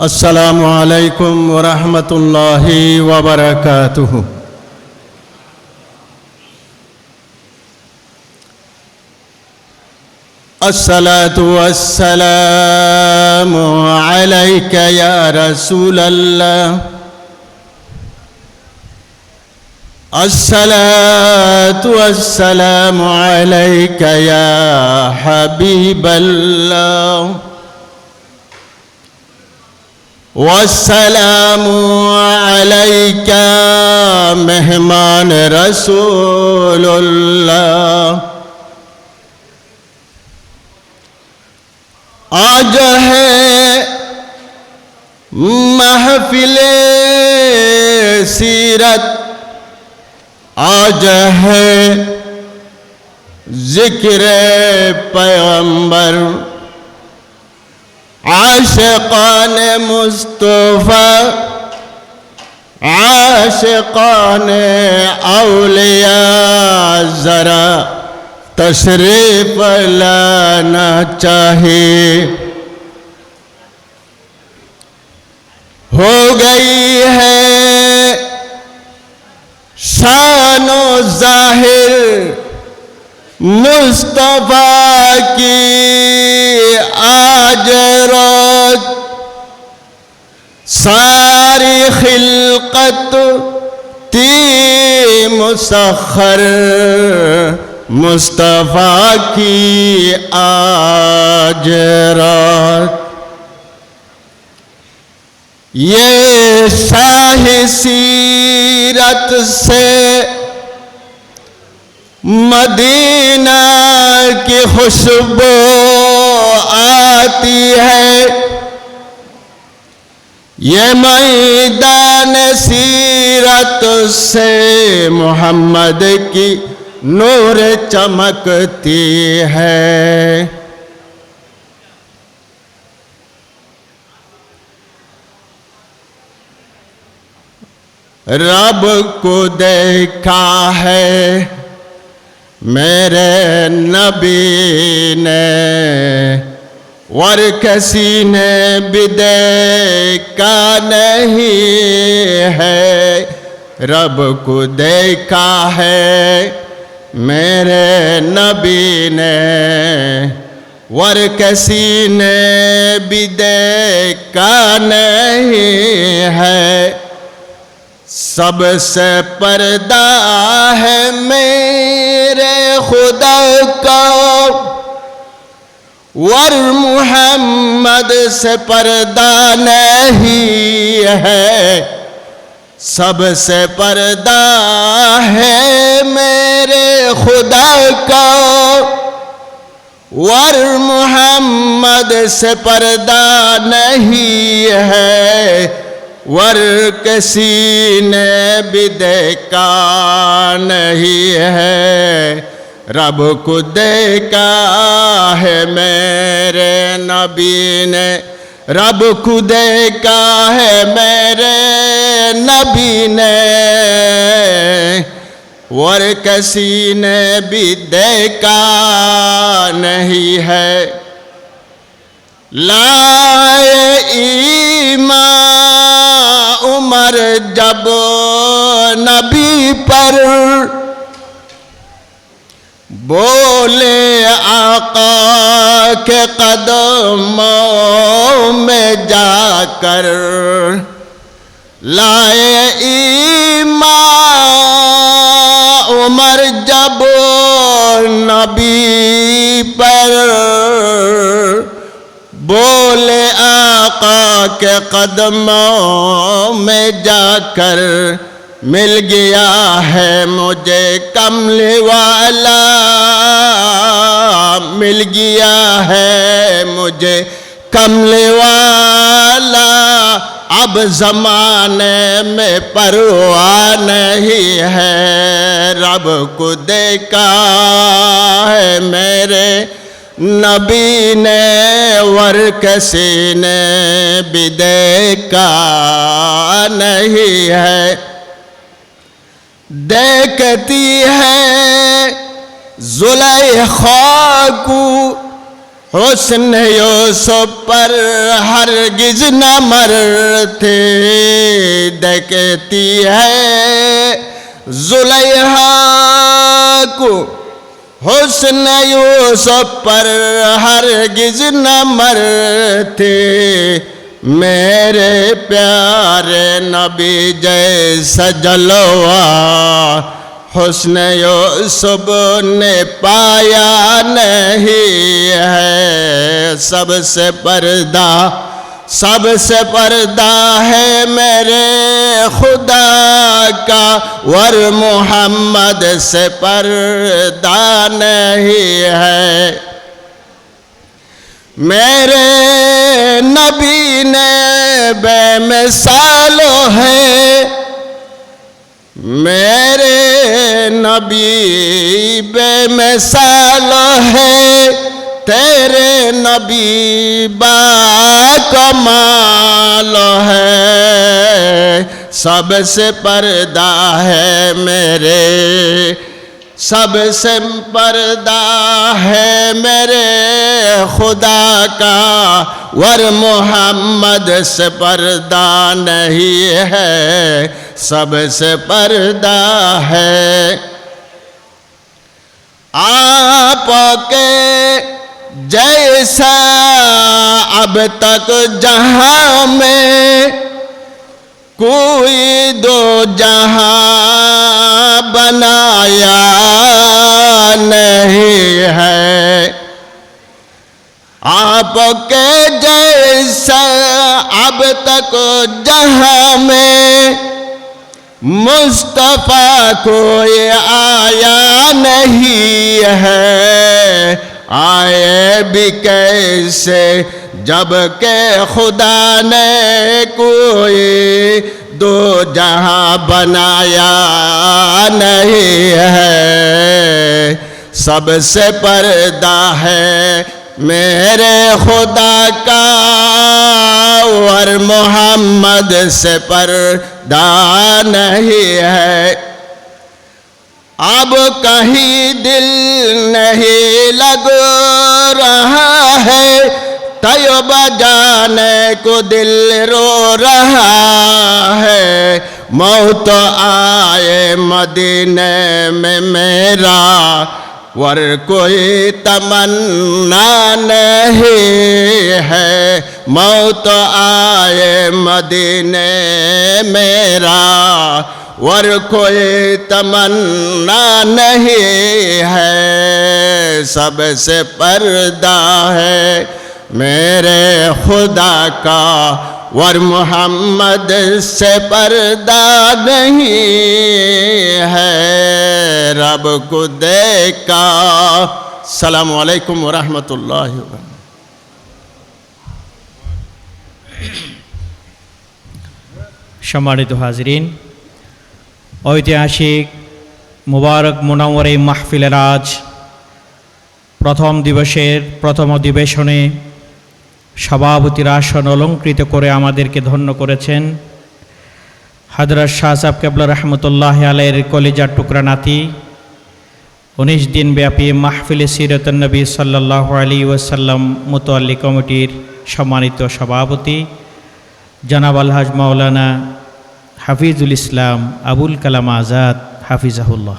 अस्सलामु अलैकुम वरहमतुल्लाहि वबरकातुहु। अस्सलातु वस्सलामु अलैका या रसूलल्लाह। अस्सलातु वस्सलामु अलैका या हबीबल्लाह। वस्सलामु अलैका मेहमान रसूलुल्लाह। आज है महफिले सीरत, आज है जिक्र पैगंबर। आशिकान मुस्तफा, आशिकान औलिया जरा तशरीफ लाना चाहिए। हो गई है शानो जाहिर मुस्तफा की आज रात। सारी खिलकत ती मुसख्खर मुस्तफा की आज रात। ये शाही सीरत से मदीना की खुशबू आती है। ये मैदान सीरत से मोहम्मद की नूर चमकती है। रब को देखा है मेरे नबी ने, और किसी ने भी देखा नहीं है। रब को देखा है मेरे नबी ने, और किसी ने भी देखा नहीं है। सबसे पर्दा है मेरे खुदा का, वर मुहम्मद से पर्दा नहीं है। सबसे पर्दा है मेरे खुदा का, वर मुहम्मद से पर्दा नहीं है। वर किसी ने भी देखा नहीं है। रब को देखा है मेरे नबी ने, रब को देखा है मेरे नबी ने, और किसी ने भी देखा नहीं है। लाए ईमान उमर जब नबी पर, बोले आका के कदमों में जाकर। लाए ईमान उमर जब नबी पर, बोले आका के कदमों में जाकर। मिल गया है मुझे कमले वाला, मिल गया है मुझे कमले वाला। अब ज़माने में परवाह नहीं है। रब को देखा है मेरे नबी ने, वर किसी ने भी देखा नहीं है। देखती है ज़ुलैखा को हुस्न यूसुफ पर हरगिज न मरते, देखती है जुलैहा को। हुस्न यूसुफ पर हरगिज न मरते, मेरे प्यारे नबी जैसा जलवा हुस्न यूसुफ ने पाया नहीं है। सबसे पर्दा है मेरे खुदा का, वर मोहम्मद से पर्दा नहीं है। मेरे नबी ने बेमिसाल है, मेरे नबी बेमिसाल है, तेरे नबी बाकमाल है। सबसे पर्दा है मेरे, सबसे पर्दा है मेरे खुदा का, वर मोहम्मद से पर्दा नहीं है। सबसे पर्दा है आपके जैसा अब तक जहां में कोई दो जहां बनाया नहीं है। आपके जैसा अब तक जहां में मुस्तफा कोई आया नहीं है। आए भी कैसे जब के खुदा ने कोई दो जहां बनाया नहीं है। सबसे पर्दा है मेरे खुदा का, और मोहम्मद से पर्दा नहीं है। अब कहीं दिल नहीं लग रहा है, तैयबा जाने को दिल रो रहा है। मौत आए मदीने में मेरा, वर कोई तमन्ना नहीं है। मौत आए मदीने मेरा, वर कोई तमन्ना नहीं है। सबसे पर्दा है मेरे खुदा का, वर मोहम्मद से पर्दा नहीं है। रब को देखा। अस्सलामु अलैकुम व रहमतुल्लाहि व बरकातुहू। सम्मानित हाजिरीन, ঐতিহাসিক মুবারক মুনাওয়ার এই মাহফিলের আজ প্রথম দিবসের প্রথম অধিবেশনে সভাপতির আসন অলঙ্কৃত করে আমাদেরকে ধন্য করেছেন হযরত শাহ সাহেব কেবলা রহমতুল্লাহ আলাইহির কলিজার টুকরা নাতি, 19 দিন ব্যাপী মাহফিলে সিরাতুন নবী সাল্লাল্লাহু আলাইহি ওয়াসাল্লাম মুতাওয়াল্লি কমিটির সম্মানিত সভাপতি জনাব আলহাজ মাওলানা হাফিজুল ইসলাম আবুল কালাম আজাদ হাফিজাহুল্লাহ।